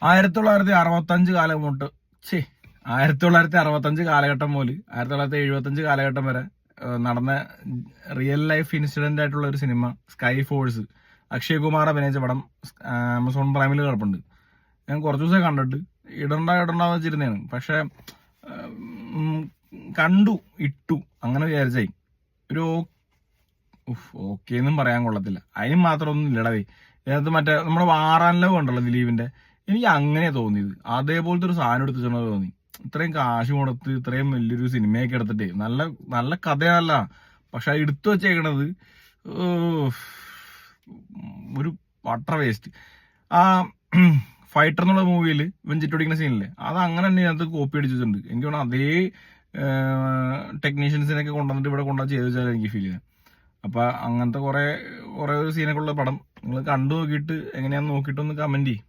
1965 കാലം തൊട്ട് 1965 കാലഘട്ടം മുതൽ 1975 കാലഘട്ടം വരെ നടന്ന റിയൽ ലൈഫ് ഇൻസിഡന്റ് ആയിട്ടുള്ള ഒരു cinema sky force. Akshay Kumar അഭിനയിച്ച പടം ആമസോൺ പ്രൈമിൽ കിടപ്പുണ്ട്. ഞാൻ കുറച്ചു ദിവസം കണ്ടിട്ട് ഇടണ്ടെന്ന് വെച്ചിരുന്നതാണ്. പക്ഷെ കണ്ടു, ഇട്ടു, അങ്ങനെ വിചാരിച്ചായി ഒരു ഓക്കെ എന്നും പറയാൻ കൊള്ളത്തില്ല. അതിന് മാത്രം ഒന്നും ഇല്ലടവേ. ഇതിനകത്ത് മറ്റേ നമ്മുടെ വാറാൻ ഉണ്ടല്ലോ ദിലീപിന്റെ, എനിക്ക് അങ്ങനെ തോന്നിയത്. അതേപോലത്തെ ഒരു സാധനം എടുത്തിട്ടുണ്ടെന്ന് തോന്നി. ഇത്രയും കാശ് കൊടുത്ത് ഇത്രയും വലിയൊരു സിനിമയൊക്കെ എടുത്തിട്ടേ നല്ല നല്ല കഥയല്ല, പക്ഷെ എടുത്തു വെച്ചേക്കണത് ഒരു വട്ടർ വേസ്റ്റ്. ആ ഫൈറ്റർ എന്നുള്ള മൂവിയിൽ വെഞ്ചിട്ടോടിക്കുന്ന സീനില്ലേ, അത് അങ്ങനെ തന്നെ ഇതിനകത്ത് കോപ്പി അടിച്ചിട്ടുണ്ട്. എനിക്ക് തോന്നുന്നു അതേ ടെക്നീഷ്യൻസിനൊക്കെ കൊണ്ടുവന്നിട്ട് ഇവിടെ കൊണ്ടുവന്ന് ചെയ്ത് വെച്ചാൽ എനിക്ക് ഫീൽ ചെയ്യാം. അപ്പൊ അങ്ങനത്തെ കുറെ കുറെ സീനൊക്കെ ഉള്ള പടം നിങ്ങൾ കണ്ടു നോക്കിയിട്ട് എങ്ങനെയാന്ന് നോക്കിയിട്ടൊന്ന് കമന്റ് ചെയ്യും.